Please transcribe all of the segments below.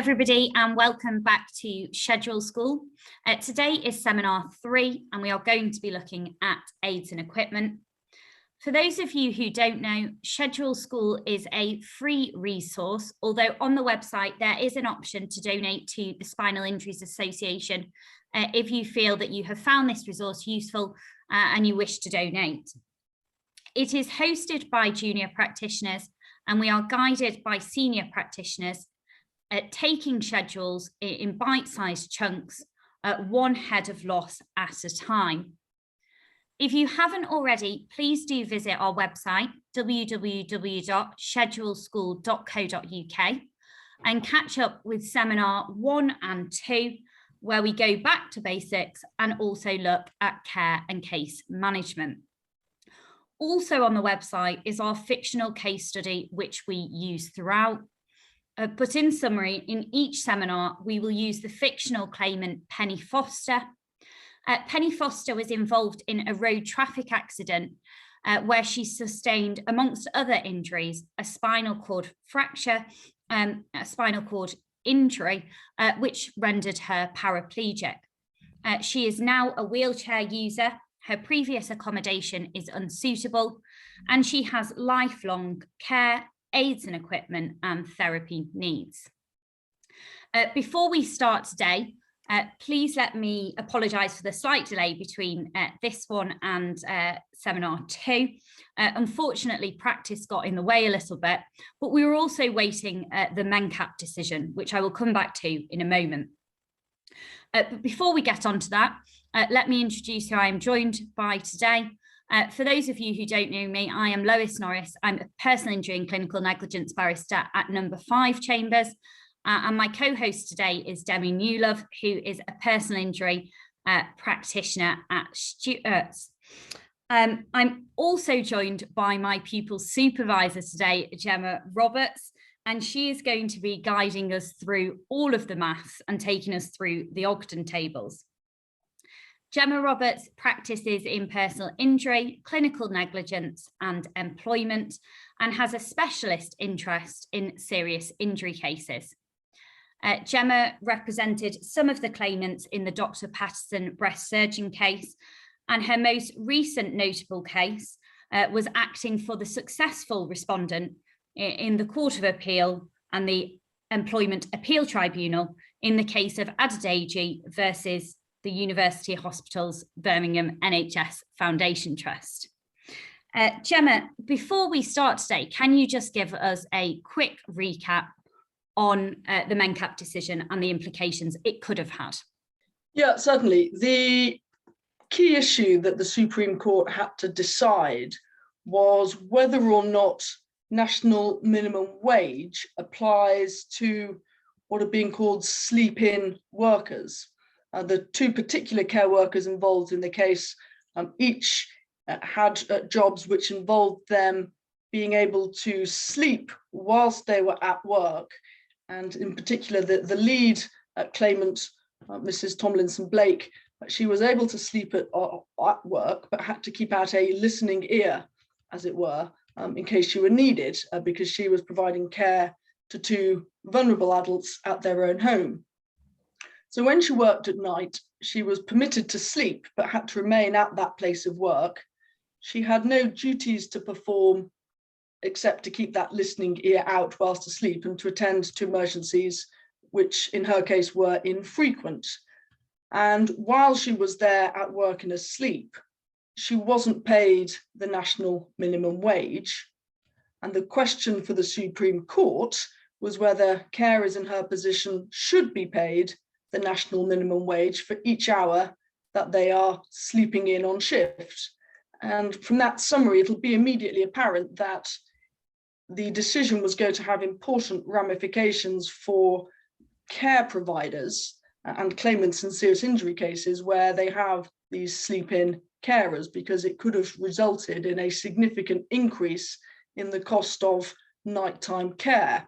everybody, and welcome back to Schedule School. Today is seminar 3, and we are going to be looking at aids and equipment. For those of you who don't know, Schedule School is a free resource, although on the website there is an option to donate to the Spinal Injuries Association if you feel that you have found this resource useful and you wish to donate. It is hosted by junior practitioners, and we are guided by senior practitioners at taking schedules in bite-sized chunks at one head of loss at a time. If you haven't already, please do visit our website, www.scheduleschool.co.uk, and catch up with seminar 1 and 2, where we go back to basics and also look at care and case management. Also on the website is our fictional case study, which we use throughout. But in summary, in each seminar, we will use the fictional claimant Penny Foster. Penny Foster was involved in a road traffic accident where she sustained, amongst other injuries, a spinal cord fracture, a spinal cord injury, which rendered her paraplegic. She is now a wheelchair user. Her previous accommodation is unsuitable, and she has lifelong care, aids and equipment, and therapy needs. Before we start today, please let me apologise for the slight delay between this one and seminar 2. Unfortunately, practice got in the way a little bit, but we were also waiting the MENCAP decision, which I will come back to in a moment. But before we get on to that, let me introduce who I am joined by today. For those of you who don't know me, I am Lois Norris. I'm a personal injury and clinical negligence barrister at number 5 Chambers. And my co-host today is Demi Newlove, who is a personal injury practitioner at Stuart's. I'm also joined by my pupil supervisor today, Gemma Roberts, and she is going to be guiding us through all of the maths and taking us through the Ogden tables. Gemma Roberts practices in personal injury, clinical negligence and employment, and has a specialist interest in serious injury cases. Gemma represented some of the claimants in the Dr. Patterson breast surgeon case, and her most recent notable case was acting for the successful respondent in the Court of Appeal and the Employment Appeal Tribunal in the case of Adedeji versus the University Hospitals Birmingham NHS Foundation Trust. Gemma, before we start today, can you just give us a quick recap on the MENCAP decision and the implications it could have had? Yeah, certainly. The key issue that the Supreme Court had to decide was whether or not national minimum wage applies to what are being called sleep-in workers. The 2 particular care workers involved in the case each had jobs which involved them being able to sleep whilst they were at work. And in particular, the lead claimant, Mrs. Tomlinson Blake, she was able to sleep at work, but had to keep out a listening ear, as it were, in case she were needed, because she was providing care to 2 vulnerable adults at their own home. So when she worked at night, she was permitted to sleep, but had to remain at that place of work. She had no duties to perform except to keep that listening ear out whilst asleep and to attend to emergencies, which in her case were infrequent. And while she was there at work and asleep, she wasn't paid the national minimum wage. And the question for the Supreme Court was whether carers in her position should be paid the national minimum wage for each hour that they are sleeping in on shift. And from that summary, it'll be immediately apparent that the decision was going to have important ramifications for care providers and claimants in serious injury cases where they have these sleep-in carers, because it could have resulted in a significant increase in the cost of nighttime care.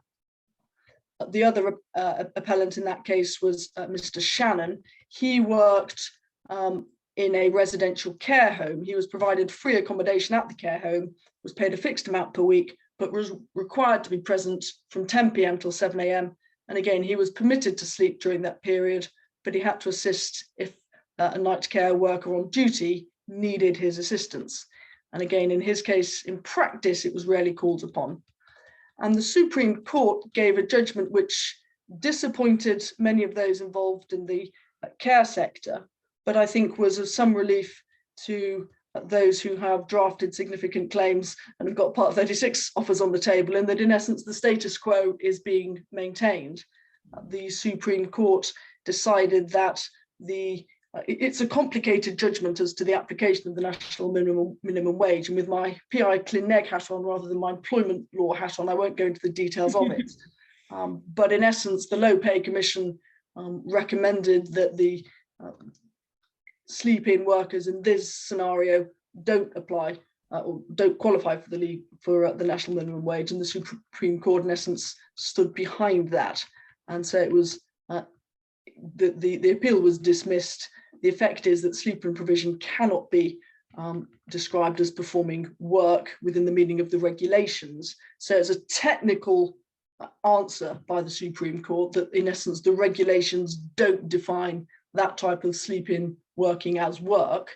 The other appellant in that case was Mr. Shannon. He worked in a residential care home. He was provided free accommodation at the care home, was paid a fixed amount per week, but was required to be present from 10 p.m. till 7 a.m. And again, he was permitted to sleep during that period, but he had to assist if a night care worker on duty needed his assistance. And again, in his case, in practice, it was rarely called upon. And the Supreme Court gave a judgment which disappointed many of those involved in the care sector, but I think was of some relief to those who have drafted significant claims and have got Part 36 offers on the table, and that in essence the status quo is being maintained. The Supreme Court decided that it's a complicated judgment as to the application of the national minimum wage, and with my PI Clin Neg hat on rather than my employment law hat on, I won't go into the details of it. But in essence, the Low Pay Commission recommended that the sleep-in workers in this scenario don't apply or don't qualify for the national minimum wage, and the Supreme Court in essence stood behind that, and so it was the appeal was dismissed. The effect is that sleep-in provision cannot be described as performing work within the meaning of the regulations. So it's a technical answer by the Supreme Court that in essence the regulations don't define that type of sleep-in working as work.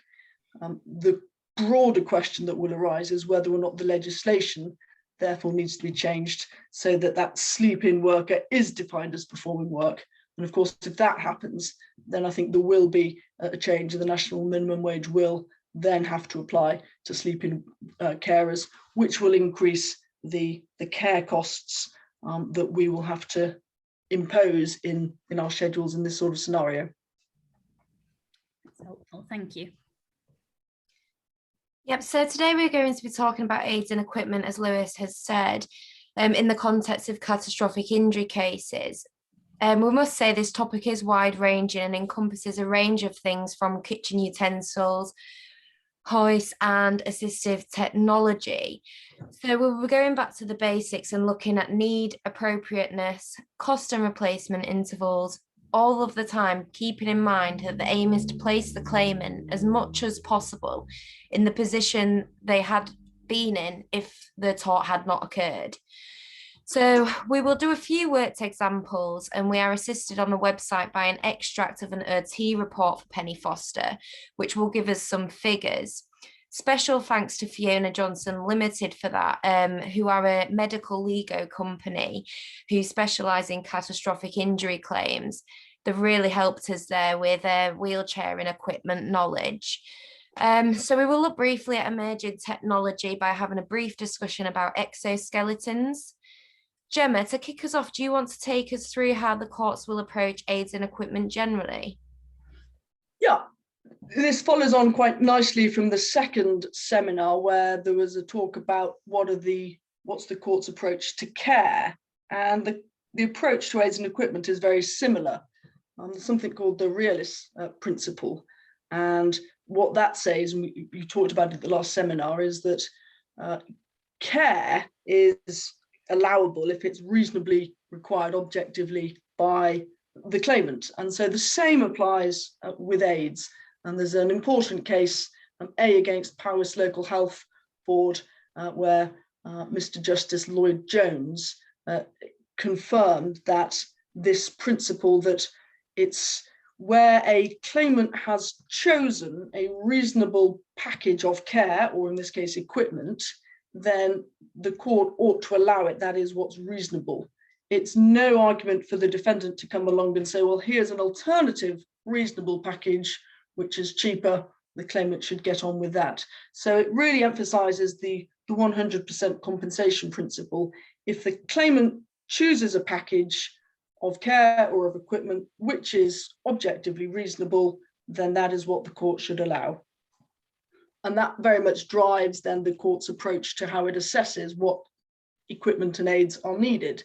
The broader question that will arise is whether or not the legislation therefore needs to be changed so that that sleep-in worker is defined as performing work. And of course, if that happens, then I think there will be a change, and the national minimum wage will then have to apply to sleep-in carers, which will increase the care costs that we will have to impose in our schedules in this sort of scenario. That's helpful, thank you. Yep, so today we're going to be talking about aids and equipment, as Lewis has said, in the context of catastrophic injury cases. We must say this topic is wide-ranging and encompasses a range of things from kitchen utensils, hoists and assistive technology. So we'll be going back to the basics and looking at need, appropriateness, cost and replacement intervals, all of the time, keeping in mind that the aim is to place the claimant as much as possible in the position they had been in if the tort had not occurred. So we will do a few worked examples, and we are assisted on the website by an extract of an ERT report for Penny Foster, which will give us some figures. Special thanks to Fiona Johnson Limited for that, who are a medical legal company who specialise in catastrophic injury claims. They've really helped us there with wheelchair and equipment knowledge. So we will look briefly at emerging technology by having a brief discussion about exoskeletons. Gemma, to kick us off, do you want to take us through how the courts will approach aids and equipment generally? Yeah, this follows on quite nicely from the second seminar where there was a talk about what's the court's approach to care, and the approach to aids and equipment is very similar. There's something called the realis principle, and what that says, and you talked about it at the last seminar, is that care is allowable if it's reasonably required objectively by the claimant. And so the same applies with aids. And there's an important case, A against Powys Local Health Board, where Mr. Justice Lloyd Jones confirmed that this principle, that it's where a claimant has chosen a reasonable package of care, or in this case equipment, then the court ought to allow it. That is what's reasonable. It's no argument for the defendant to come along and say, well, here's an alternative reasonable package, which is cheaper. The claimant should get on with that. So it really emphasizes the 100% compensation principle. If the claimant chooses a package of care or of equipment which is objectively reasonable, then that is what the court should allow. And that very much drives then the court's approach to how it assesses what equipment and aids are needed.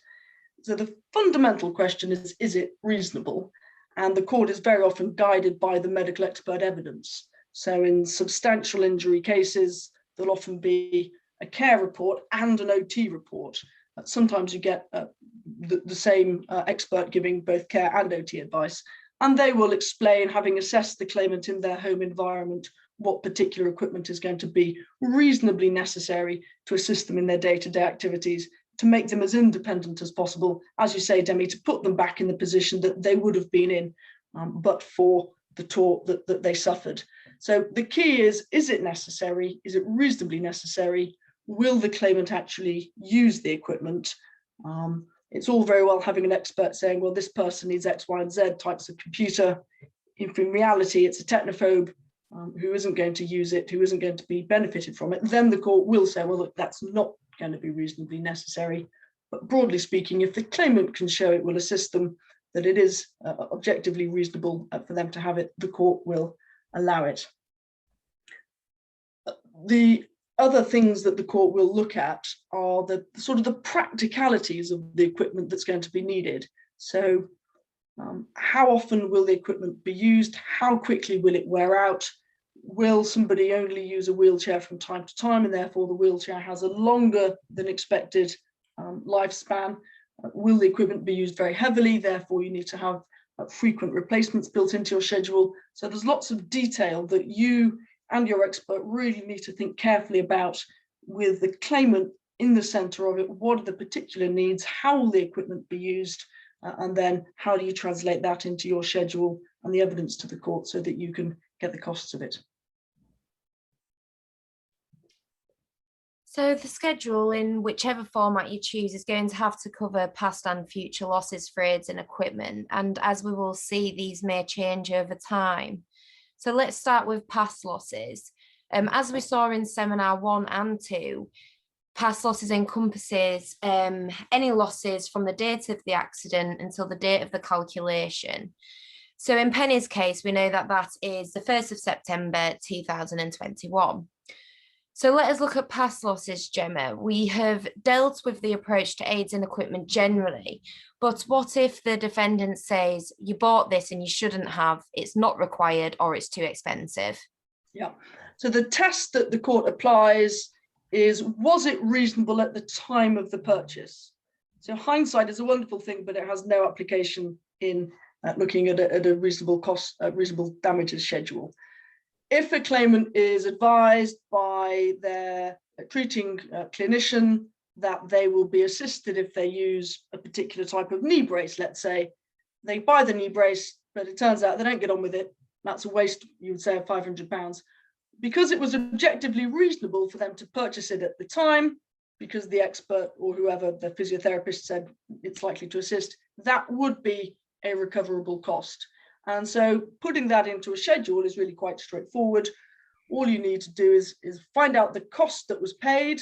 So the fundamental question is it reasonable? And the court is very often guided by the medical expert evidence. So in substantial injury cases, there'll often be a care report and an OT report. Sometimes you get the same expert giving both care and OT advice, and they will explain, having assessed the claimant in their home environment, what particular equipment is going to be reasonably necessary to assist them in their day-to-day activities to make them as independent as possible, as you say, Demi, to put them back in the position that they would have been in but for the tort that they suffered. So the key is it necessary? Is it reasonably necessary? Will the claimant actually use the equipment? It's all very well having an expert saying, well, this person needs X, Y, and Z types of computer. If in reality, it's a technophobe who isn't going to use it, who isn't going to be benefited from it, then the court will say, well, look, that's not going to be reasonably necessary. But broadly speaking, if the claimant can show it will assist them, that it is objectively reasonable for them to have it, the court will allow it. The other things that the court will look at are the sort of the practicalities of the equipment that's going to be needed. So how often will the equipment be used? How quickly will it wear out? Will somebody only use a wheelchair from time to time, and therefore the wheelchair has a longer than expected lifespan? Will the equipment be used very heavily? Therefore, you need to have frequent replacements built into your schedule. So there's lots of detail that you and your expert really need to think carefully about, with the claimant in the center of it. What are the particular needs? How will the equipment be used? And then how do you translate that into your schedule and the evidence to the court so that you can get the costs of it? So the schedule, in whichever format you choose, is going to have to cover past and future losses for aids and equipment. And as we will see, these may change over time. So let's start with past losses. As we saw in seminar 1 and 2, past losses encompasses any losses from the date of the accident until the date of the calculation. So in Penny's case, we know that that is the 1st of September 2021. So let us look at past losses, Gemma. We have dealt with the approach to aids and equipment generally, but what if the defendant says, you bought this and you shouldn't have, it's not required, or it's too expensive? Yeah, so the test that the court applies is, was it reasonable at the time of the purchase? So hindsight is a wonderful thing, but it has no application in looking at a reasonable cost, reasonable damages schedule. If a claimant is advised by their treating clinician that they will be assisted if they use a particular type of knee brace, let's say, they buy the knee brace, but it turns out they don't get on with it. That's a waste, you would say, of £500. Because it was objectively reasonable for them to purchase it at the time, because the expert or whoever, the physiotherapist, said it's likely to assist, that would be a recoverable cost. And so putting that into a schedule is really quite straightforward. All you need to do is find out the cost that was paid,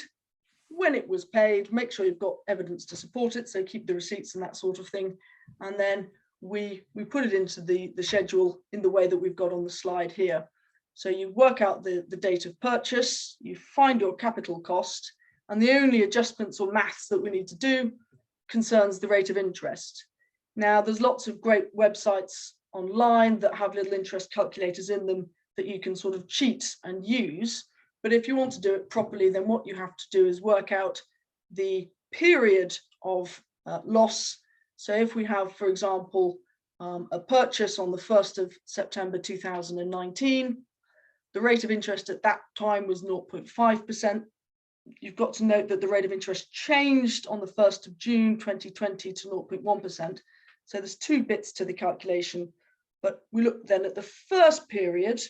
when it was paid, make sure you've got evidence to support it, so keep the receipts and that sort of thing. And then we put it into the schedule in the way that we've got on the slide here. So you work out the date of purchase, you find your capital cost, and the only adjustments or maths that we need to do concerns the rate of interest. Now, there's lots of great websites online that have little interest calculators in them that you can sort of cheat and use. But if you want to do it properly, then what you have to do is work out the period of loss. So if we have, for example, a purchase on the 1st of September 2019, the rate of interest at that time was 0.5%. You've got to note that the rate of interest changed on the 1st of June 2020 to 0.1%. So there's 2 bits to the calculation. But we look then at the first period,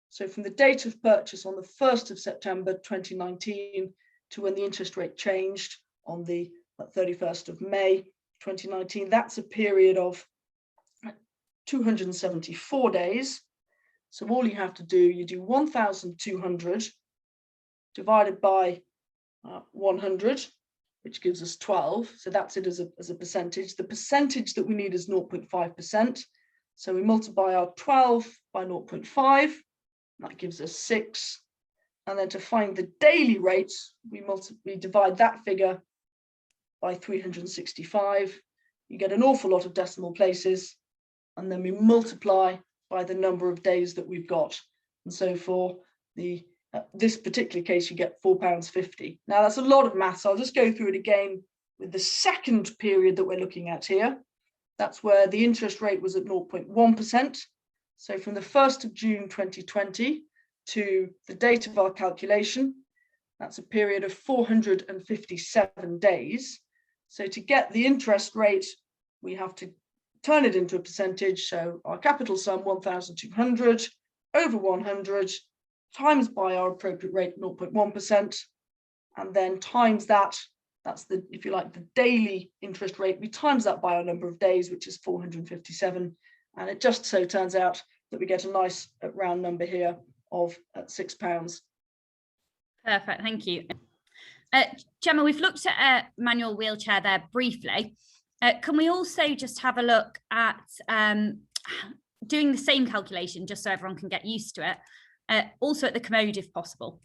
so from the date of purchase on the 1st of September 2019 to when the interest rate changed on the 31st of May 2019, that's a period of 274 days. So all you have to do, you do 1,200 divided by 100, which gives us 12. So that's it as a percentage. The percentage that we need is 0.5%. So we multiply our 12 by 0.5, that gives us 6. And then to find the daily rates, we divide that figure by 365. You get an awful lot of decimal places, and then we multiply by the number of days that we've got. And so for this particular case, you get £4.50. Now that's a lot of maths. I'll just go through it again with the second period that we're looking at here. That's where the interest rate was at 0.1%. So from the 1st of June 2020 to the date of our calculation, that's a period of 457 days. So to get the interest rate, we have to turn it into a percentage. So our capital sum 1,200 over 100 times by our appropriate rate 0.1%, and then times that, that's the, if you like, the daily interest rate, we times that by our number of days, which is 457, and it just so turns out that we get a nice round number here of £6. Perfect, thank you. Gemma, we've looked at a manual wheelchair there briefly. Can we also just have a look at doing the same calculation, just so everyone can get used to it, also at the commode if possible?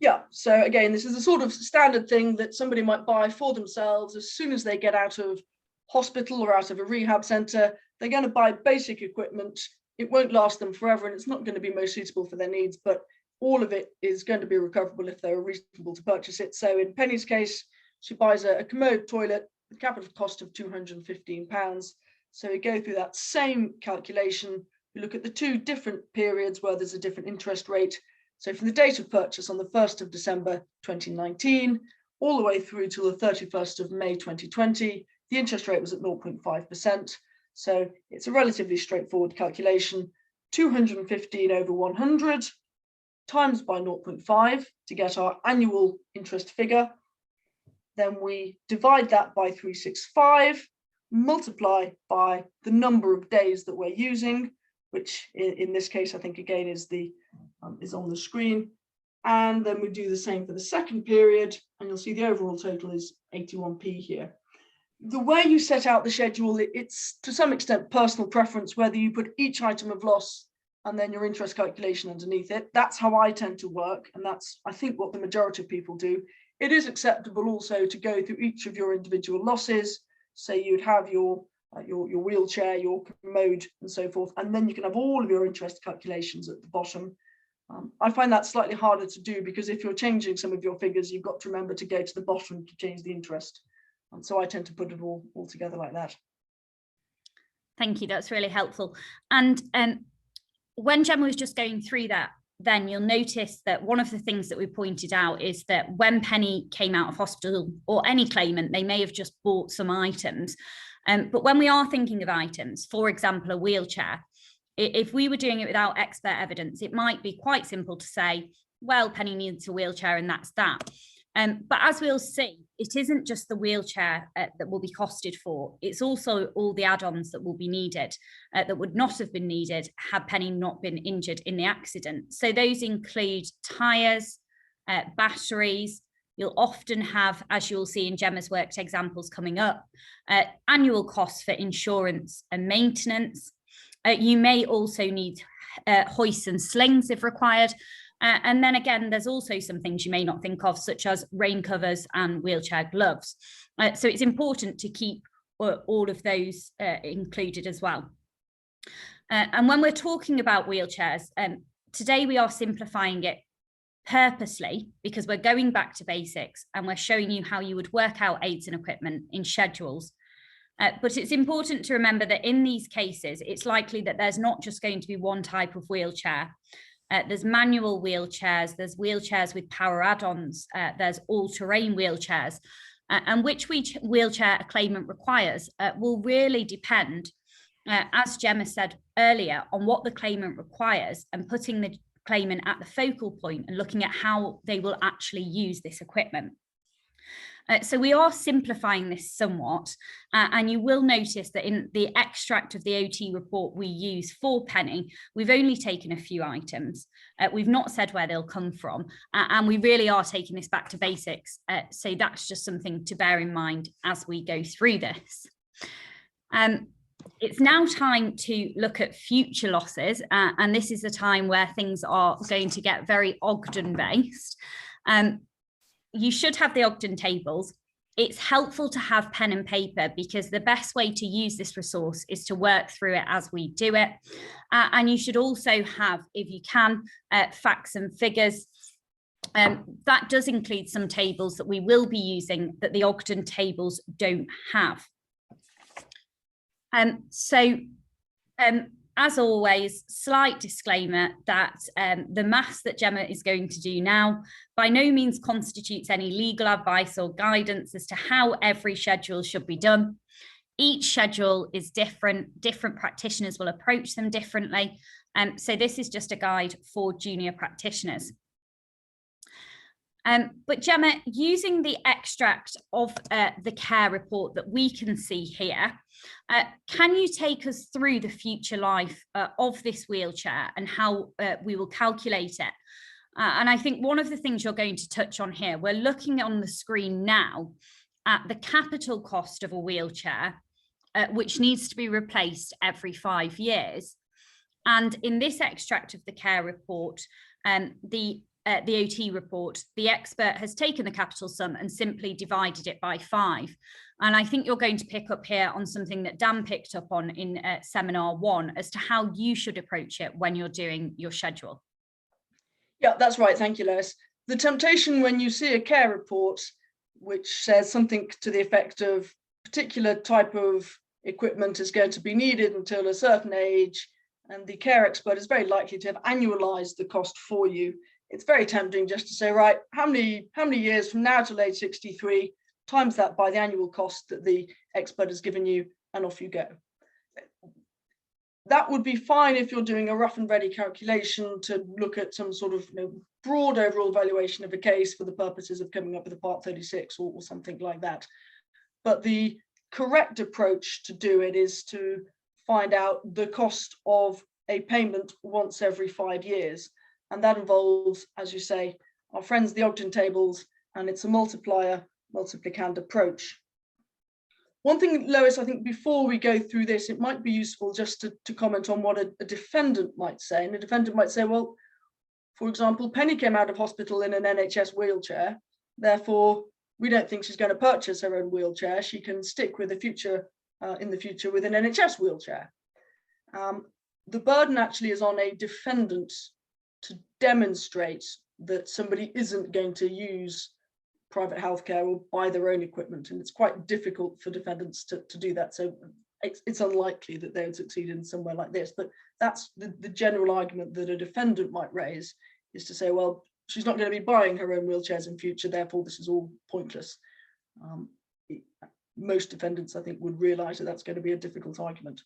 Yeah, so again, this is a sort of standard thing that somebody might buy for themselves as soon as they get out of hospital or out of a rehab centre. They're going to buy basic equipment. It won't last them forever, and it's not going to be most suitable for their needs, but all of it is going to be recoverable if they're reasonable to purchase it. So in Penny's case, she buys a commode toilet, the capital cost of £215. So we go through that same calculation. We look at the two different periods where there's a different interest rate. So from the date of purchase on the 1st of December 2019, all the way through to the 31st of May 2020, the interest rate was at 0.5%. So it's a relatively straightforward calculation. 215 over 100 times by 0.5 to get our annual interest figure. Then we divide that by 365, multiply by the number of days that we're using, which in this case, I think again is on the screen. And then we do the same for the second period, and you'll see the overall total is 81p here. The way you set out the schedule, it's to some extent personal preference, whether you put each item of loss and then your interest calculation underneath it. That's how I tend to work, and that's, I think, what the majority of people do. It is acceptable also to go through each of your individual losses. Say you'd have your wheelchair, your commode, and so forth, and then you can have all of your interest calculations at the bottom. I find that slightly harder to do because if you're changing some of your figures, you've got to remember to go to the bottom to change the interest. And so I tend to put it all together like that. Thank you, that's really helpful. And when Gemma was just going through that, then you'll notice that one of the things that we pointed out is that when Penny came out of hospital, or any claimant, they may have just bought some items. But when we are thinking of items, for example, a wheelchair, if we were doing it without expert evidence, it might be quite simple to say, well, Penny needs a wheelchair and that's that. But as we'll see, it isn't just the wheelchair that will be costed for. It's also all the add-ons that will be needed that would not have been needed had Penny not been injured in the accident. So those include tyres, batteries. You'll often have, as you'll see in Gemma's worked examples coming up, annual costs for insurance and maintenance. You may also need hoists and slings if required. And then again, there's also some things you may not think of, such as rain covers and wheelchair gloves. So it's important to keep all of those included as well. And when we're talking about wheelchairs, today we are simplifying it purposely because we're going back to basics and we're showing you how you would work out aids and equipment in schedules. But it's important to remember that in these cases, it's likely that there's not just going to be one type of wheelchair. There's manual wheelchairs, there's wheelchairs with power add-ons, there's all-terrain wheelchairs, and which wheelchair a claimant requires will really depend, as Gemma said earlier, on what the claimant requires and putting the claimant at the focal point and looking at how they will actually use this equipment. So we are simplifying this somewhat, and you will notice that in the extract of the OT report we use for Penny, we've only taken a few items. We've not said where they'll come from, and we really are taking this back to basics. So that's just something to bear in mind as we go through this. It's now time to look at future losses, and this is the time where things are going to get very Ogden-based. You should have the Ogden tables. It's helpful to have pen and paper because the best way to use this resource is to work through it as we do it. And you should also have, if you can, facts and figures. That does include some tables that we will be using that the Ogden tables don't have. as always, slight disclaimer that the maths that Gemma is going to do now by no means constitutes any legal advice or guidance as to how every schedule should be done. Each schedule is different. Different practitioners will approach them differently. So this is just a guide for junior practitioners. But Gemma, using the extract of the care report that we can see here, can you take us through the future life of this wheelchair and how we will calculate it? And I think one of the things you're going to touch on here, we're looking on the screen now at the capital cost of a wheelchair, which needs to be replaced every 5 years. And in this extract of the care report, the OT report, the expert has taken the capital sum and simply divided it by 5. And I think you're going to pick up here on something that Dan picked up on in seminar 1 as to how you should approach it when you're doing your schedule. Yeah, that's right. Thank you, Lois. The temptation when you see a care report which says something to the effect of particular type of equipment is going to be needed until a certain age, and the care expert is very likely to have annualized the cost for you. It's very tempting just to say, right, how many years from now till age 63, times that by the annual cost that the expert has given you, and off you go. That would be fine if you're doing a rough and ready calculation to look at some sort of broad overall valuation of a case for the purposes of coming up with a Part 36 or something like that. But the correct approach to do it is to find out the cost of a payment once every 5 years. And that involves, as you say, our friends, the Ogden tables, and it's a multiplicand approach. One thing, Lois, I think before we go through this, it might be useful just to comment on what a defendant might say. And a defendant might say, well, for example, Penny came out of hospital in an NHS wheelchair, therefore we don't think she's going to purchase her own wheelchair. She can stick with in the future with an NHS wheelchair. The burden actually is on a defendant to demonstrate that somebody isn't going to use private healthcare or buy their own equipment, and it's quite difficult for defendants to do that. So it's unlikely that they would succeed in somewhere like this. But that's the general argument that a defendant might raise, is to say, well, she's not going to be buying her own wheelchairs in future, therefore this is all pointless. Most defendants, I think, would realise that that's going to be a difficult argument.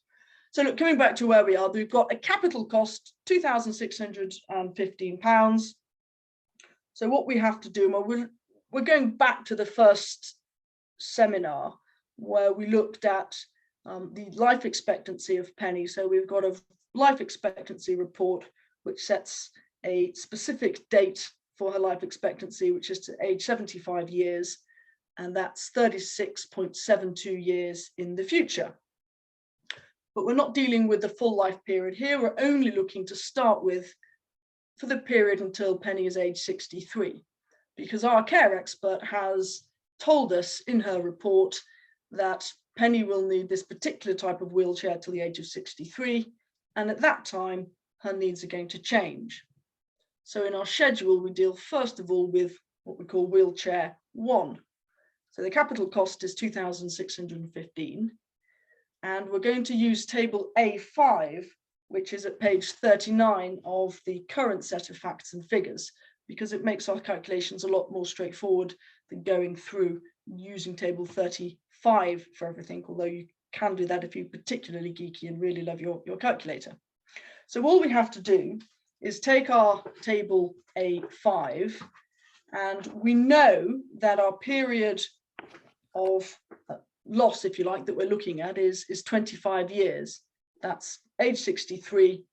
So look, coming back to where we are, we've got a capital cost, £2,615. So what we have to do, well, we're going back to the first seminar where we looked at the life expectancy of Penny. So we've got a life expectancy report which sets a specific date for her life expectancy, which is to age 75 years, and that's 36.72 years in the future. But we're not dealing with the full life period here. We're only looking to start with for the period until Penny is age 63, because our care expert has told us in her report that Penny will need this particular type of wheelchair till the age of 63, and at that time her needs are going to change. So in our schedule we deal first of all with what we call wheelchair 1. So the capital cost is 2,615. And we're going to use table A5, which is at page 39 of the current set of facts and figures, because it makes our calculations a lot more straightforward than going through using table 35 for everything, although you can do that if you're particularly geeky and really love your calculator. So all we have to do is take our table A5, and we know that our period of loss, if you like, that we're looking at is 25 years. That's age 63.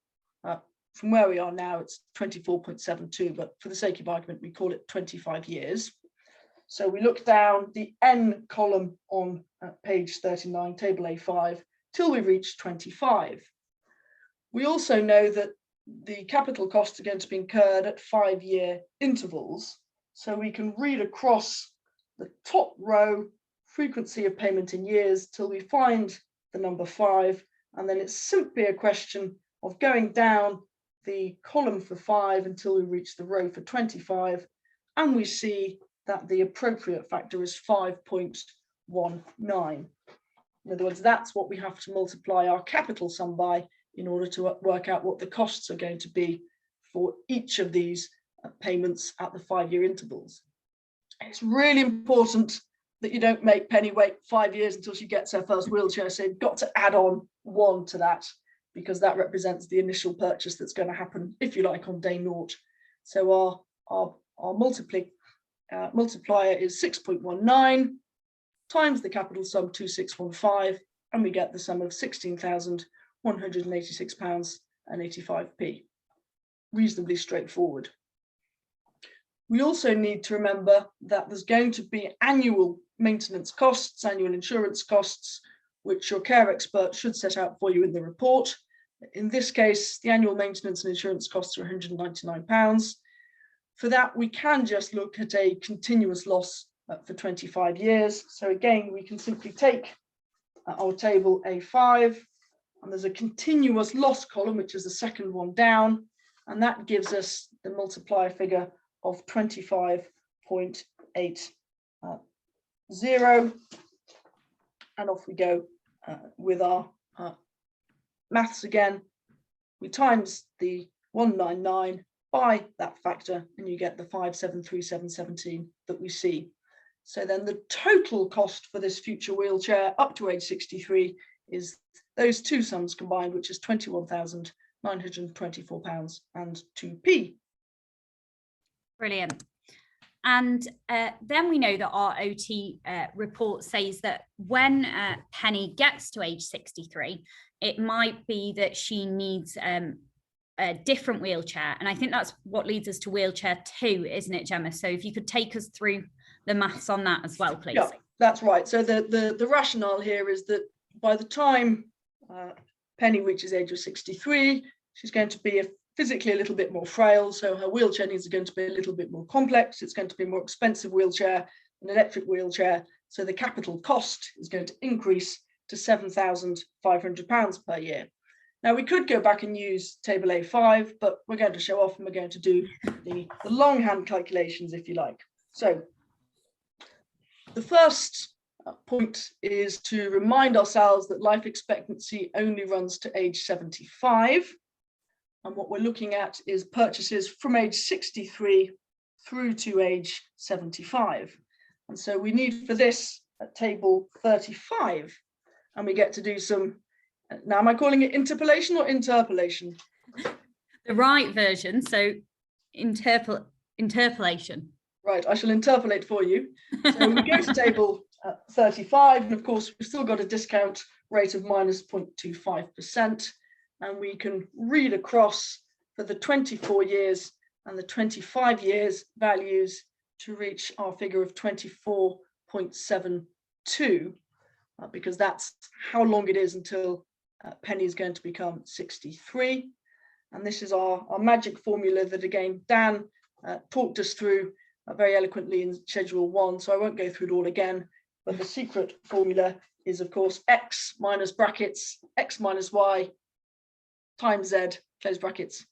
From where we are now, it's 24.72, but for the sake of argument, we call it 25 years. So we look down the N column on page 39, table A5, till we reach 25. We also know that the capital costs are going to be incurred at 5-year intervals. So we can read across the top row, frequency of payment in years, till we find the number 5, and then it's simply a question of going down the column for 5 until we reach the row for 25, and we see that the appropriate factor is 5.19. In other words, that's what we have to multiply our capital sum by in order to work out what the costs are going to be for each of these payments at the 5-year intervals. It's really important that you don't make Penny wait 5 years until she gets her first wheelchair. So you've got to add on 1 to that, because that represents the initial purchase that's going to happen, if you like, on day 0. So our multiplier is 6.19 times the capital sum 2615, and we get the sum of £16,186.85. Reasonably straightforward. We also need to remember that there's going to be annual maintenance costs, annual insurance costs, which your care expert should set out for you in the report. In this case, the annual maintenance and insurance costs are £199. For that, we can just look at a continuous loss for 25 years. So again, we can simply take our table A5, and there's a continuous loss column, which is the second one down, and that gives us the multiplier figure of 25.80. And off we go with our maths again. We times the 199 by that factor, and you get the 573717 that we see. So then the total cost for this future wheelchair up to age 63 is those two sums combined, which is £21,924.02. Brilliant. And then we know that our OT report says that when Penny gets to age 63, it might be that she needs a different wheelchair. And I think that's what leads us to wheelchair 2, isn't it, Gemma? So if you could take us through the maths on that as well, please. Yeah, that's right. So the rationale here is that by the time Penny reaches age of 63, she's going to be physically a little bit more frail, so her wheelchair needs are going to be a little bit more complex. It's going to be a more expensive wheelchair, an electric wheelchair, so the capital cost is going to increase to £7,500 per year. Now, we could go back and use table A5, but we're going to show off and we're going to do the longhand calculations, if you like. So the first point is to remind ourselves that life expectancy only runs to age 75. And what we're looking at is purchases from age 63 through to age 75. And so we need for this table 35. And we get to do some, now am I calling it interpolation or interpolation? The right version, so interpolation. Right, I shall interpolate for you. So we go to table 35, and of course we've still got a discount rate of minus 0.25%. And we can read across for the 24 years and the 25 years values to reach our figure of 24.72, because that's how long it is until Penny is going to become 63. And this is our magic formula that, again, Dan talked us through very eloquently in Schedule 1, so I won't go through it all again. But the secret formula is, of course, x minus brackets, x minus y, times z, close brackets.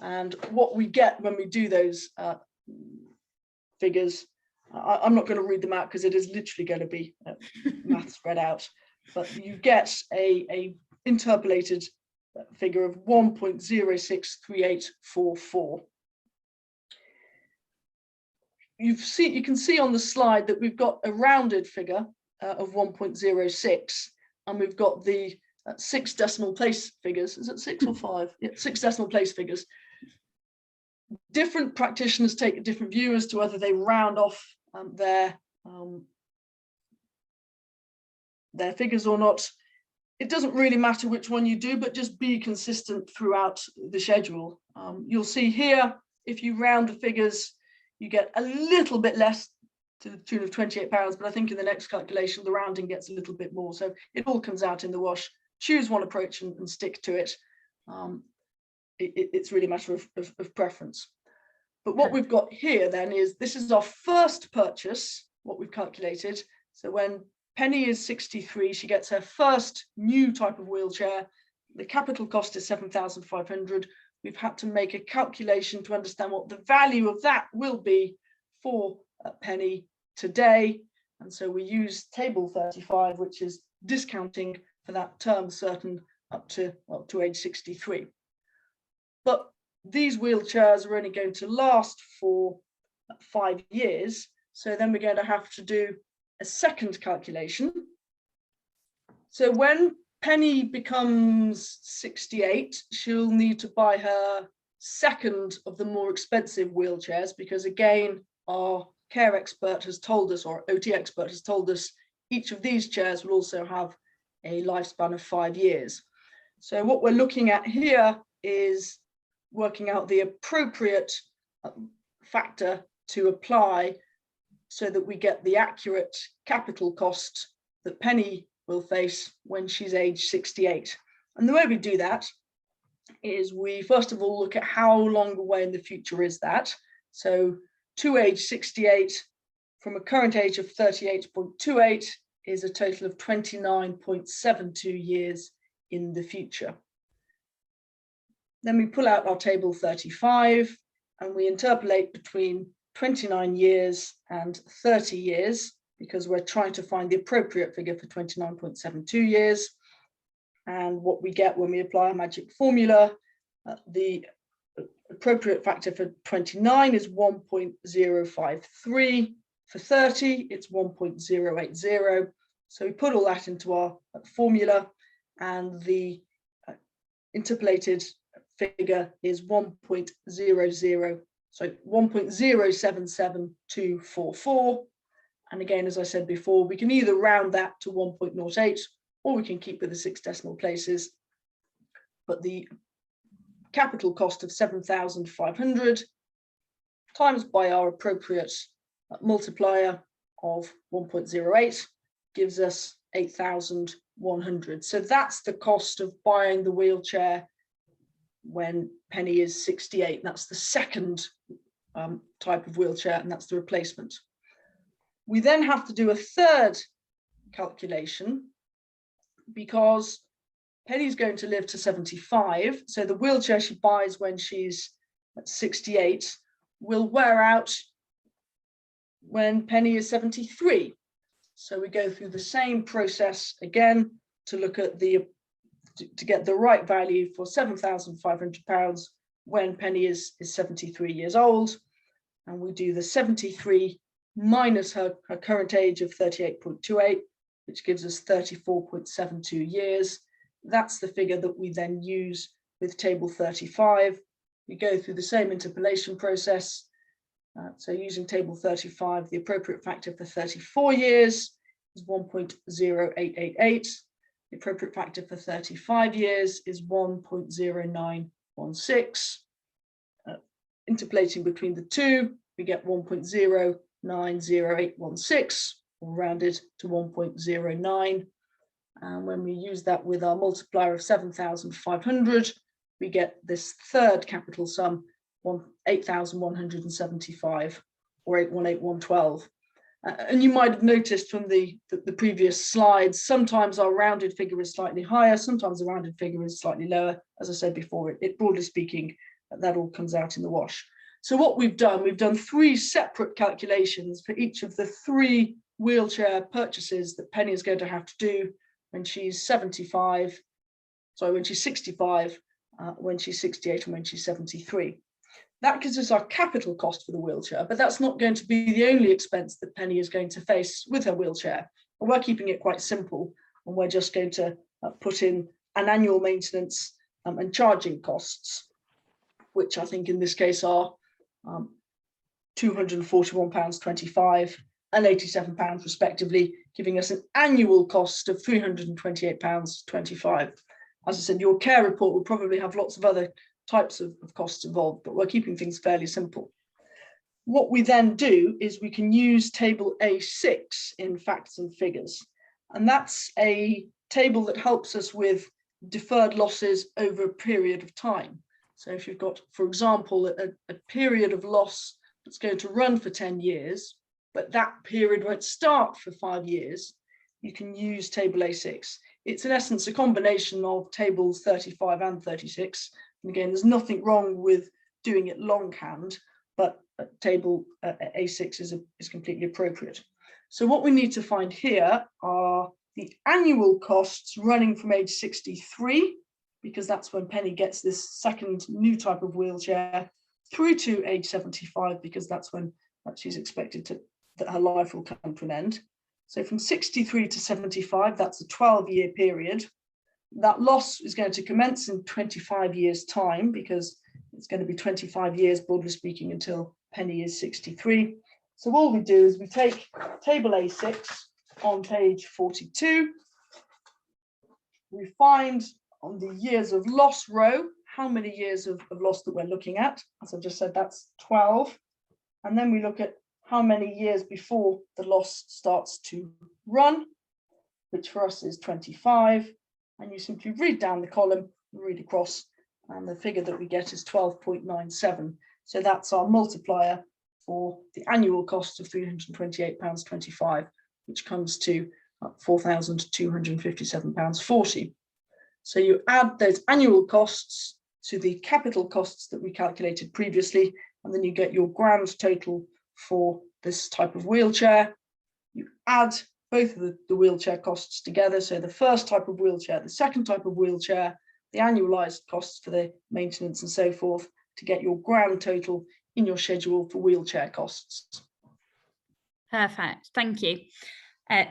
And what we get when we do those figures, I'm not going to read them out because it is literally going to be math spread out, but you get a interpolated figure of 1.063844. You can see on the slide that we've got a rounded figure of 1.06, and we've got the 6 decimal place figures. Is it 6 or 5? Yeah, 6 decimal place figures. Different practitioners take a different view as to whether they round off their figures or not. It doesn't really matter which one you do, but just be consistent throughout the schedule. You'll see here, if you round the figures, you get a little bit less, to the tune of £28, but I think in the next calculation, the rounding gets a little bit more. So it all comes out in the wash. Choose one approach and stick to it. It's really a matter of preference. But what we've got here then is, this is our first purchase, what we've calculated. So when Penny is 63, she gets her first new type of wheelchair. The capital cost is £7,500. We've had to make a calculation to understand what the value of that will be for Penny today. And so we use table 35, which is discounting for that term certain up to, well, to age 63. But these wheelchairs are only going to last for 5 years. So then we're going to have to do a second calculation. So when Penny becomes 68, she'll need to buy her second of the more expensive wheelchairs, because again, our care expert has told us, or OT expert has told us, each of these chairs will also have a lifespan of 5 years. So what we're looking at here is working out the appropriate factor to apply so that we get the accurate capital cost that Penny will face when she's age 68. And the way we do that is we first of all look at how long away in the future is that. So to age 68 from a current age of 38.28 is a total of 29.72 years in the future. Then we pull out our table 35 and we interpolate between 29 years and 30 years, because we're trying to find the appropriate figure for 29.72 years. And what we get when we apply a magic formula, the appropriate factor for 29 is 1.053. For 30, it's 1.080. So we put all that into our formula, and the interpolated figure is 1.077244. And again, as I said before, we can either round that to 1.08 or we can keep with the 6 decimal places. But the capital cost of 7,500 times by our appropriate multiplier of 1.08 gives us 8,100. So that's the cost of buying the wheelchair when Penny is 68. That's the second type of wheelchair, and that's the replacement. We then have to do a third calculation because Penny's going to live to 75. So the wheelchair she buys when she's 68 will wear out when Penny is 73. So we go through the same process again to look at to get the right value for £7,500 when Penny is 73 years old. And we do the 73 minus her current age of 38.28, which gives us 34.72 years. That's the figure that we then use with table 35. We go through the same interpolation process. So using table 35, the appropriate factor for 34 years is 1.0888. The appropriate factor for 35 years is 1.0916. Interpolating between the two, we get 1.090816, or rounded to 1.09. And when we use that with our multiplier of 7,500, we get this third capital sum, 8,175, or 818,112. And you might have noticed from the previous slides, sometimes our rounded figure is slightly higher, sometimes the rounded figure is slightly lower. As I said before, it broadly speaking, that all comes out in the wash. So what we've done 3 separate calculations for each of the 3 wheelchair purchases that Penny is going to have to do when she's 65, when she's 65, when she's 68, and when she's 73. That gives us our capital cost for the wheelchair, but that's not going to be the only expense that Penny is going to face with her wheelchair. And we're keeping it quite simple, and we're just going to put in an annual maintenance and charging costs, which I think in this case are £241.25 and £87 respectively, giving us an annual cost of £328.25. As I said, your care report will probably have lots of other types of costs involved, but we're keeping things fairly simple. What we then do is we can use table A6 in facts and figures, and that's a table that helps us with deferred losses over a period of time. So if you've got, for example, a period of loss that's going to run for 10 years, but that period won't start for 5 years, you can use table A6. It's in essence a combination of tables 35 and 36. And again, there's nothing wrong with doing it longhand, but table A6 is completely appropriate. So what we need to find here are the annual costs running from age 63, because that's when Penny gets this second new type of wheelchair, through to age 75, because that's when she's expected that her life will come to an end. So from 63 to 75, that's a 12-year period. That loss is going to commence in 25 years' time, because it's going to be 25 years, broadly speaking, until Penny is 63. So all we do is we take table A6 on page 42. We find on the years of loss row how many years of loss that we're looking at. As I just said, that's 12. And then we look at how many years before the loss starts to run, which for us is 25. And you simply read down the column, read across, and the figure that we get is 12.97. So that's our multiplier for the annual cost of £328.25, which comes to £4,257.40. So you add those annual costs to the capital costs that we calculated previously, and then you get your grand total for this type of wheelchair. You add both of the wheelchair costs together. So the first type of wheelchair, the second type of wheelchair, the annualized costs for the maintenance and so forth, to get your grand total in your schedule for wheelchair costs. Perfect, thank you.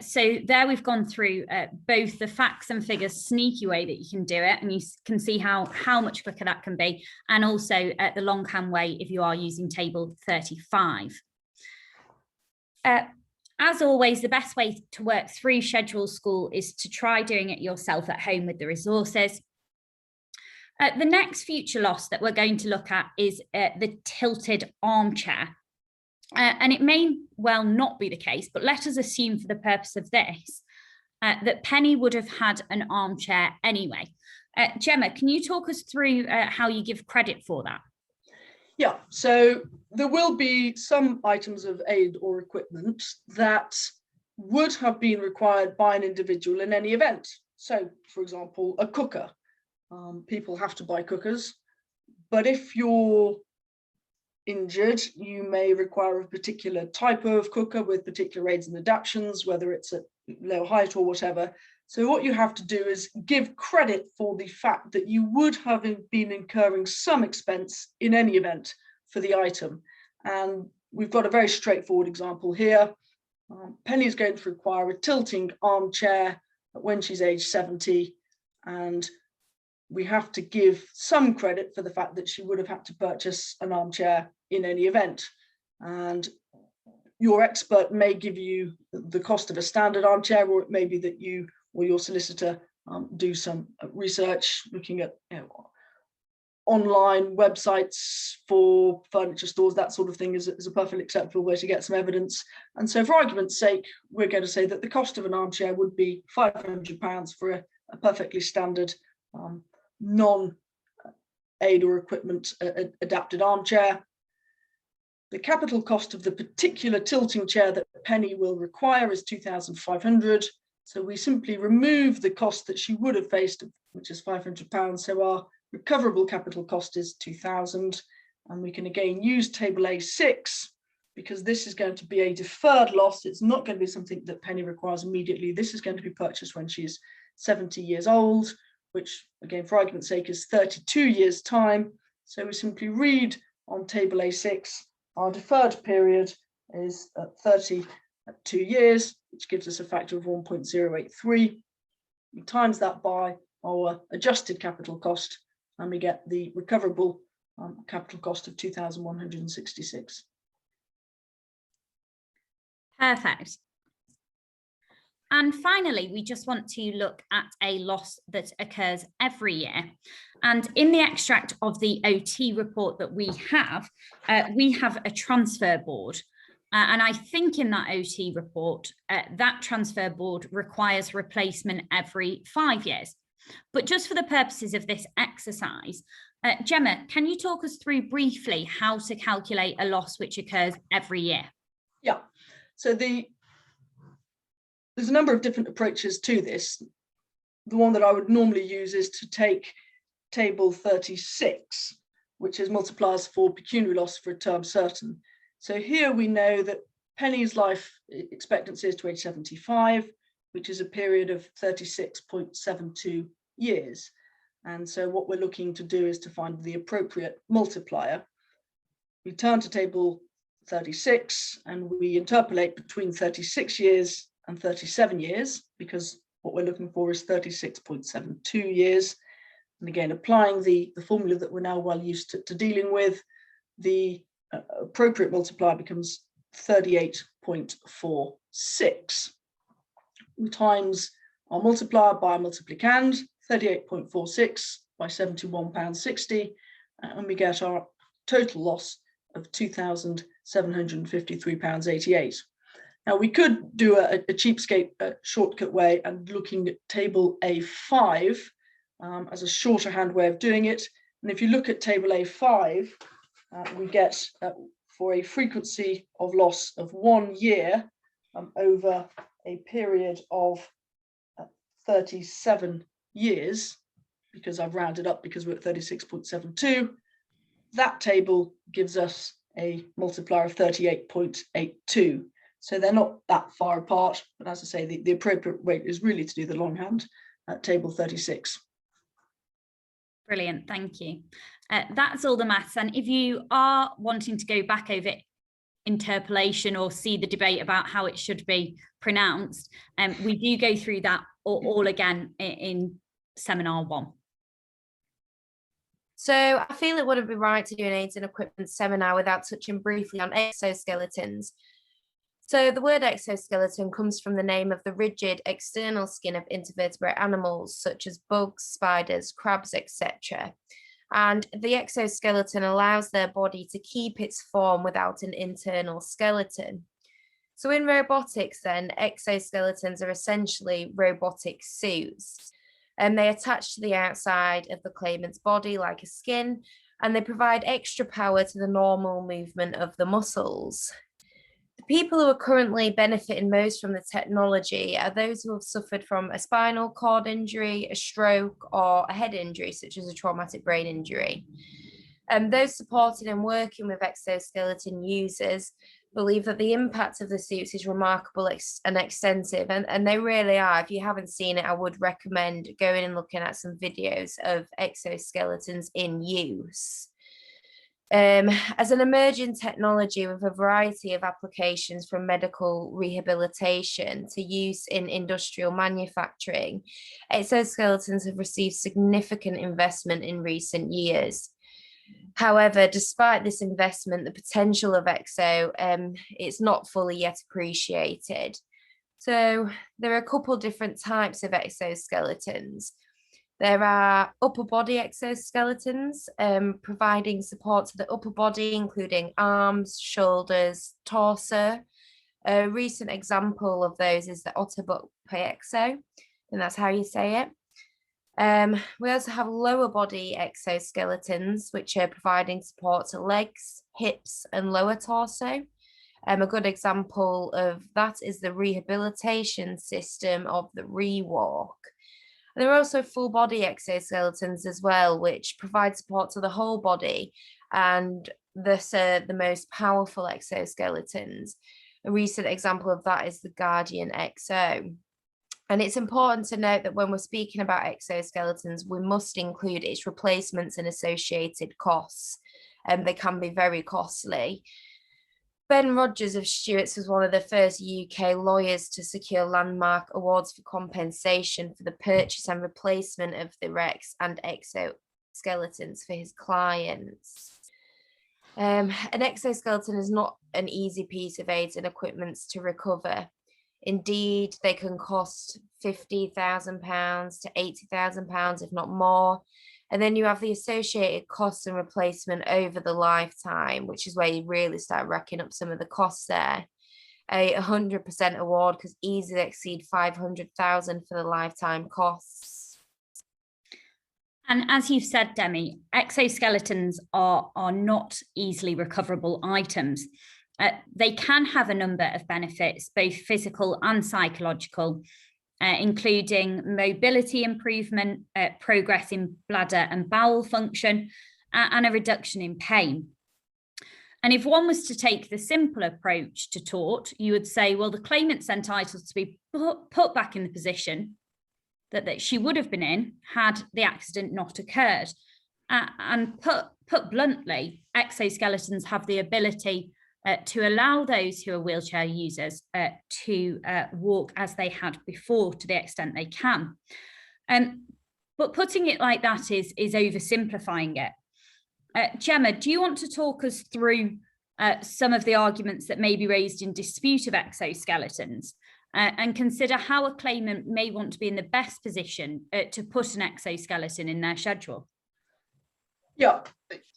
So there we've gone through both the facts and figures sneaky way that you can do it, and you can see how much quicker that can be, and also the longhand way if you are using table 35. As always, the best way to work through Schedule School is to try doing it yourself at home with the resources. The next future loss that we're going to look at is the tilted armchair. And it may well not be the case, but let us assume for the purpose of this that Penny would have had an armchair anyway. Gemma, can you talk us through how you give credit for that? Yeah, so there will be some items of aid or equipment that would have been required by an individual in any event. So, for example, a cooker. People have to buy cookers, but if you're injured, you may require a particular type of cooker with particular aids and adaptations, whether it's at low height or whatever. So what you have to do is give credit for the fact that you would have been incurring some expense in any event for the item. And we've got a very straightforward example here. Penny is going to require a tilting armchair when she's age 70, and we have to give some credit for the fact that she would have had to purchase an armchair in any event. And your expert may give you the cost of a standard armchair, or it may be that you or your solicitor do some research looking at online websites for furniture stores. That sort of thing is a perfectly acceptable way to get some evidence. And so for argument's sake, we're going to say that the cost of an armchair would be £500 for a perfectly standard non-aid or equipment adapted armchair. The capital cost of the particular tilting chair that Penny will require is £2,500. So we simply remove the cost that she would have faced, which is £500. So our recoverable capital cost is £2,000. And we can again use table A6, because this is going to be a deferred loss. It's not going to be something that Penny requires immediately. This is going to be purchased when she's 70 years old, which again, for argument's sake, is 32 years time. So we simply read on table A6, our deferred period is 32 years, which gives us a factor of 1.083. We times that by our adjusted capital cost, and we get the recoverable capital cost of 2,166. Perfect. And finally, we just want to look at a loss that occurs every year. And in the extract of the OT report that we have a transfer board. And I think in that OT report, that transfer board requires replacement every 5 years. But just for the purposes of this exercise, Gemma, can you talk us through briefly how to calculate a loss which occurs every year? Yeah, so there's a number of different approaches to this. The one that I would normally use is to take table 36, which is multipliers for pecuniary loss for a term certain. So here we know that Penny's life expectancy is to age 75. which is a period of 36.72 years. And so what we're looking to do is to find the appropriate multiplier. We turn to table 36 and we interpolate between 36 years and 37 years, because what we're looking for is 36.72 years. And again, applying the formula that we're now well used to dealing with, the appropriate multiplier becomes 38.46. We times our multiplier by multiplicand, 38.46 by £71.60, and we get our total loss of £2,753.88. Now, we could do a cheapskate shortcut way and looking at table A5 as a shorter-hand way of doing it. And if you look at table A5, we get for a frequency of loss of 1 year over a period of 37 years, because I've rounded up because we're at 36.72, that table gives us a multiplier of 38.82. So they're not that far apart, but as I say, the appropriate way is really to do the longhand at table 36. Brilliant, thank you. That's all the maths. And if you are wanting to go back over interpolation or see the debate about how it should be pronounced, we do go through that all again in seminar 1. So I feel it wouldn't be right to do an aids and equipment seminar without touching briefly on exoskeletons. So the word exoskeleton comes from the name of the rigid external skin of invertebrate animals, such as bugs, spiders, crabs, etc. And the exoskeleton allows their body to keep its form without an internal skeleton. So in robotics then, exoskeletons are essentially robotic suits. And they attach to the outside of the claimant's body like a skin, and they provide extra power to the normal movement of the muscles. The people who are currently benefiting most from the technology are those who have suffered from a spinal cord injury, a stroke, or a head injury, such as a traumatic brain injury. Those supported and working with exoskeleton users believe that the impact of the suits is remarkable and extensive, and they really are. If you haven't seen it, I would recommend going and looking at some videos of exoskeletons in use. As an emerging technology with a variety of applications from medical rehabilitation to use in industrial manufacturing, exoskeletons have received significant investment in recent years. However, despite this investment, the potential of EXO it's not fully yet appreciated. So there are a couple different types of exoskeletons. There are upper body exoskeletons, providing support to the upper body, including arms, shoulders, torso. A recent example of those is the Otterbuck Exo, and that's how you say it. We also have lower body exoskeletons, which are providing support to legs, hips, and lower torso. A good example of that is the rehabilitation system of the ReWalk. And there are also full body exoskeletons as well, which provide support to the whole body, and thus are the most powerful exoskeletons. A recent example of that is the Guardian XO. And it's important to note that when we're speaking about exoskeletons, we must include its replacements and associated costs, and they can be very costly. Ben Rogers of Stewart's was one of the first UK lawyers to secure landmark awards for compensation for the purchase and replacement of the Rex and exoskeletons for his clients. An exoskeleton is not an easy piece of aids and equipment to recover. Indeed, they can cost £50,000 to £80,000, if not more. And then you have the associated costs and replacement over the lifetime, which is where you really start racking up some of the costs there. A 100% award could easily exceed £500,000 for the lifetime costs. And as you've said, Demi, exoskeletons are not easily recoverable items. They can have a number of benefits, both physical and psychological, including mobility improvement, progress in bladder and bowel function, and a reduction in pain. And if one was to take the simple approach to tort, you would say, well, the claimant's entitled to be put back in the position that she would have been in had the accident not occurred. And put bluntly, exoskeletons have the ability to allow those who are wheelchair users to walk as they had before, to the extent they can. But putting it like that is oversimplifying it. Gemma, do you want to talk us through some of the arguments that may be raised in dispute of exoskeletons and consider how a claimant may want to be in the best position to put an exoskeleton in their schedule? Yeah,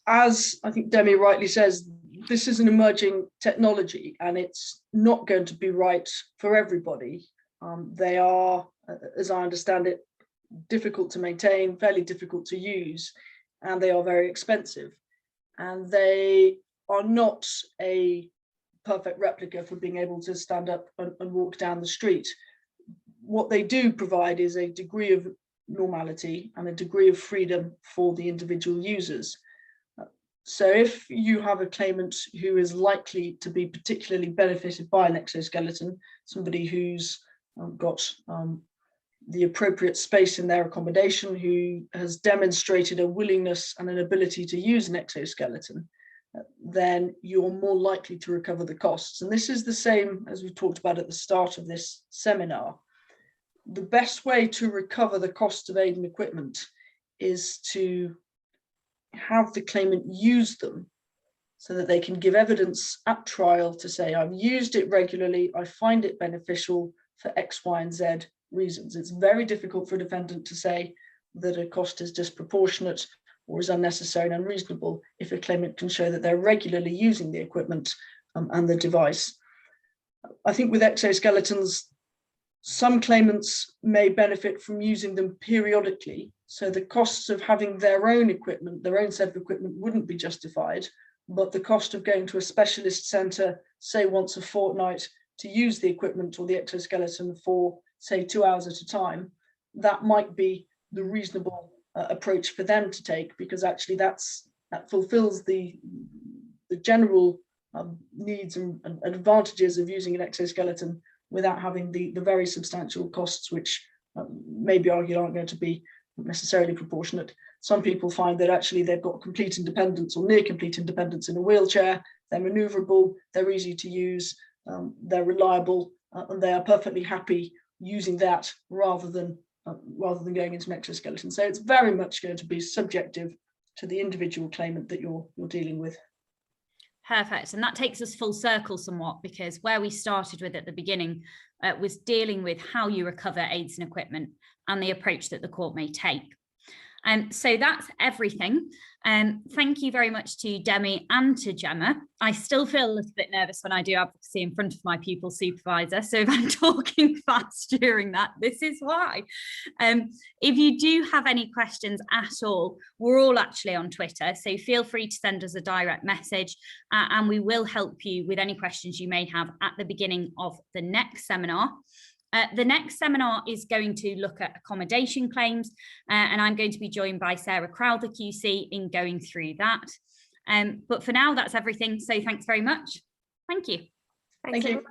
as I think Demi rightly says, this is an emerging technology and it's not going to be right for everybody. They are, as I understand it, difficult to maintain, fairly difficult to use, and they are very expensive. And they are not a perfect replica for being able to stand up and walk down the street. What they do provide is a degree of normality and a degree of freedom for the individual users. So if you have a claimant who is likely to be particularly benefited by an exoskeleton, somebody who's got the appropriate space in their accommodation, who has demonstrated a willingness and an ability to use an exoskeleton, then you're more likely to recover the costs. And this is the same as we talked about at the start of this seminar. The best way to recover the cost of aid and equipment is to have the claimant use them so that they can give evidence at trial to say, I've used it regularly, I find it beneficial for X, Y, and Z reasons. It's very difficult for a defendant to say that a cost is disproportionate or is unnecessary and unreasonable if a claimant can show that they're regularly using the equipment and the device. I think with exoskeletons, some claimants may benefit from using them periodically, so the costs of having their own equipment, their own set of equipment, wouldn't be justified, but the cost of going to a specialist centre, say once a fortnight, to use the equipment or the exoskeleton for, say, 2 hours at a time, that might be the reasonable approach for them to take, because actually that fulfills the general needs and advantages of using an exoskeleton without having the very substantial costs, which maybe argued aren't going to be necessarily proportionate. Some people find that actually they've got complete independence or near complete independence in a wheelchair, they're maneuverable, they're easy to use, they're reliable, and they are perfectly happy using that rather than going into an exoskeleton. So it's very much going to be subjective to the individual claimant that you're dealing with. Perfect. And that takes us full circle somewhat, because where we started with at the beginning was dealing with how you recover aids and equipment and the approach that the court may take. So that's everything. Thank you very much to Demi and to Gemma. I still feel a little bit nervous when I do advocacy in front of my pupil supervisor. So if I'm talking fast during that, this is why. If you do have any questions at all, we're all actually on Twitter. So feel free to send us a direct message and we will help you with any questions you may have at the beginning of the next seminar. The next seminar is going to look at accommodation claims, and I'm going to be joined by Sarah Crowther QC in going through that. But for now, that's everything. So thanks very much. Thank you. Thank you.